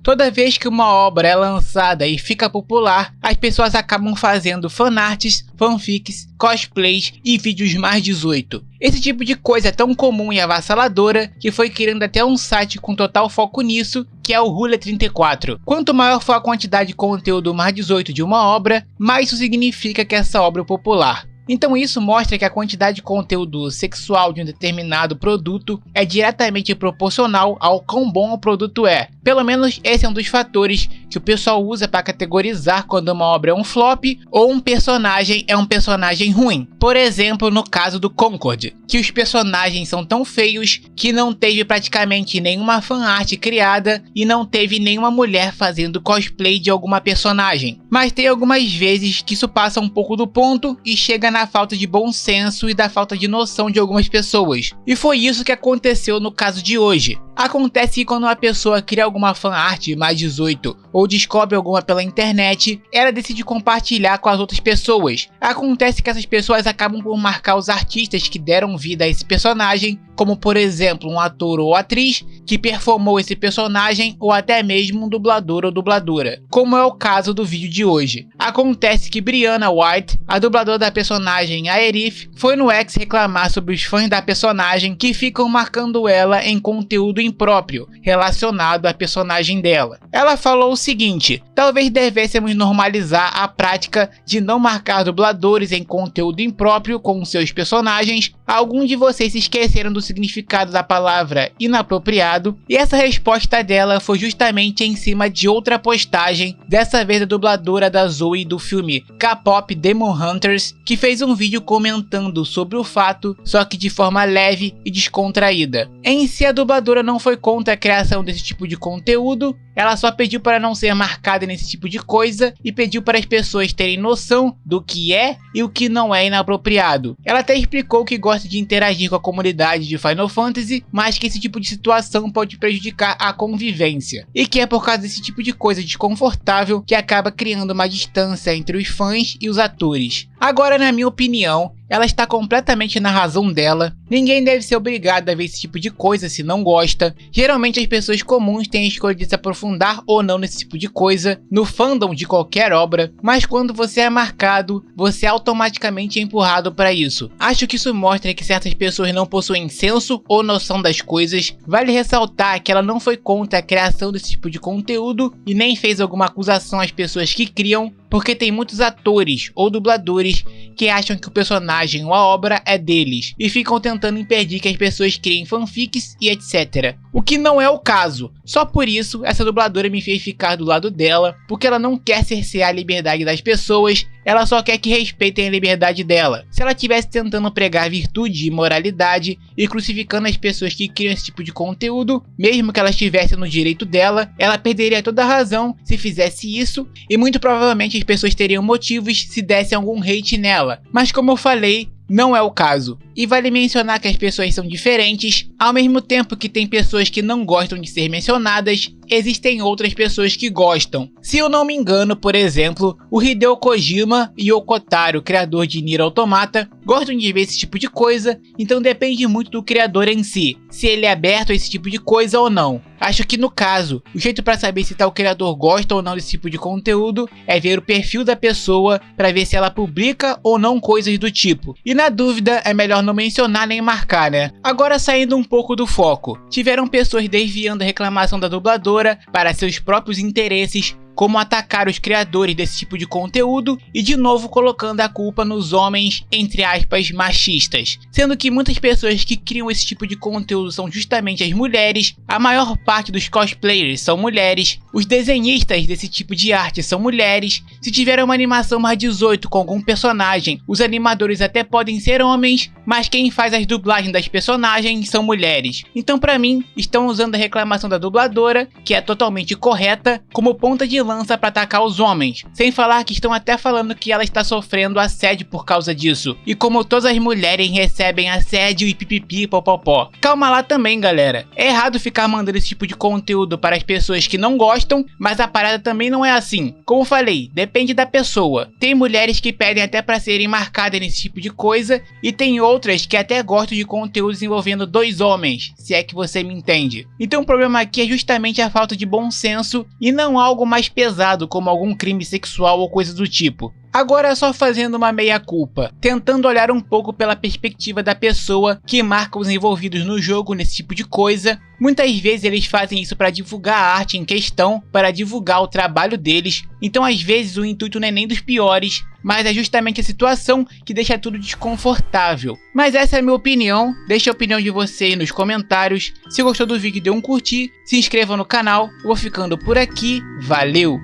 Toda vez que uma obra é lançada e fica popular, as pessoas acabam fazendo fanarts, fanfics, cosplays e vídeos mais 18. Esse tipo de coisa é tão comum e avassaladora que foi criando até um site com total foco nisso, que é o Rule34. Quanto maior for a quantidade de conteúdo mais 18 de uma obra, mais isso significa que essa obra é popular. Então isso mostra que a quantidade de conteúdo sexual de um determinado produto é diretamente proporcional ao quão bom o produto é. Pelo menos esse é um dos fatores que o pessoal usa para categorizar quando uma obra é um flop ou um personagem é um personagem ruim. Por exemplo, no caso do Concord, que os personagens são tão feios que não teve praticamente nenhuma fanart criada e não teve nenhuma mulher fazendo cosplay de alguma personagem. Mas tem algumas vezes que isso passa um pouco do ponto e chega na falta de bom senso e da falta de noção de algumas pessoas. E foi isso que aconteceu no caso de hoje. Acontece que quando uma pessoa cria alguma fanart mais 18 ou descobre alguma pela internet, ela decide compartilhar com as outras pessoas. Acontece que essas pessoas acabam por marcar os artistas que deram vida a esse personagem, como por exemplo um ator ou atriz que performou esse personagem ou até mesmo um dublador ou dubladora, como é o caso do vídeo de hoje. Acontece que Brianna White, a dubladora da personagem Aerith, foi no X reclamar sobre os fãs da personagem que ficam marcando ela em conteúdo impróprio relacionado à personagem dela. Ela falou o seguinte: talvez devêssemos normalizar a prática de não marcar dubladores em conteúdo impróprio com seus personagens. Alguns de vocês se esqueceram do significado da palavra inapropriado, e essa resposta dela foi justamente em cima de outra postagem, dessa vez da dubladora da Zoe do filme K-pop Demon Hunters, que fez um vídeo comentando sobre o fato, só que de forma leve e descontraída. Em si, a dubladora não foi contra a criação desse tipo de conteúdo, ela só pediu para não ser marcada nesse tipo de coisa e pediu para as pessoas terem noção do que é e o que não é inapropriado. Ela até explicou que gosta de interagir com a comunidade de Final Fantasy, mas que esse tipo de situação pode prejudicar a convivência, e que é por causa desse tipo de coisa desconfortável que acaba criando uma distância entre os fãs e os atores. Agora, na minha opinião, ela está completamente na razão dela. Ninguém deve ser obrigado a ver esse tipo de coisa se não gosta. Geralmente as pessoas comuns têm a escolha de se aprofundar ou não nesse tipo de coisa, no fandom de qualquer obra, mas quando você é marcado, você automaticamente é empurrado para isso. Acho que isso mostra que certas pessoas não possuem senso ou noção das coisas. Vale ressaltar que ela não foi contra a criação desse tipo de conteúdo e nem fez alguma acusação às pessoas que criam, porque tem muitos atores ou dubladores que acham que o personagem ou a obra é deles e ficam tentando impedir que as pessoas criem fanfics e etc. O que não é o caso. Só por isso essa dubladora me fez ficar do lado dela, porque ela não quer cercear a liberdade das pessoas, ela só quer que respeitem a liberdade dela. Se ela estivesse tentando pregar virtude e moralidade e crucificando as pessoas que criam esse tipo de conteúdo, mesmo que ela estivesse no direito dela, ela perderia toda a razão se fizesse isso, e muito provavelmente as pessoas teriam motivos se dessem algum hate nela. Mas como eu falei, não é o caso. E vale mencionar que as pessoas são diferentes, ao mesmo tempo que tem pessoas que não gostam de ser mencionadas, existem outras pessoas que gostam. Se eu não me engano, por exemplo, o Hideo Kojima e o Kotaro, criador de Nier Automata, gostam de ver esse tipo de coisa, então depende muito do criador em si, se ele é aberto a esse tipo de coisa ou não. Acho que no caso, o jeito para saber se tal criador gosta ou não desse tipo de conteúdo é ver o perfil da pessoa para ver se ela publica ou não coisas do tipo. E na dúvida, é melhor não mencionar nem marcar, né? Agora, saindo um pouco do foco, tiveram pessoas desviando a reclamação da dubladora para seus próprios interesses, como atacar os criadores desse tipo de conteúdo e de novo colocando a culpa nos homens, entre aspas, machistas. Sendo que muitas pessoas que criam esse tipo de conteúdo são justamente as mulheres, a maior parte dos cosplayers são mulheres, os desenhistas desse tipo de arte são mulheres, se tiver uma animação mais 18 com algum personagem, os animadores até podem ser homens, mas quem faz as dublagens das personagens são mulheres. Então, pra mim, estão usando a reclamação da dubladora, que é totalmente correta, como ponta de lança para atacar os homens, sem falar que estão até falando que ela está sofrendo assédio por causa disso, e como todas as mulheres recebem assédio e pipipi popopó. Calma lá também, galera, é errado ficar mandando esse tipo de conteúdo para as pessoas que não gostam, mas a parada também não é assim. Como falei, depende da pessoa. Tem mulheres que pedem até para serem marcadas nesse tipo de coisa, e tem outras que até gostam de conteúdos envolvendo dois homens, se é que você me entende. Então o problema aqui é justamente a falta de bom senso e não algo mais pesado como algum crime sexual ou coisa do tipo. Agora só fazendo uma meia-culpa, tentando olhar um pouco pela perspectiva da pessoa que marca os envolvidos no jogo nesse tipo de coisa. Muitas vezes eles fazem isso para divulgar a arte em questão, para divulgar o trabalho deles, então às vezes o intuito não é nem dos piores, mas é justamente a situação que deixa tudo desconfortável. Mas essa é a minha opinião, deixe a opinião de vocês nos comentários. Se gostou do vídeo, dê um curtir, se inscreva no canal. Eu vou ficando por aqui, valeu!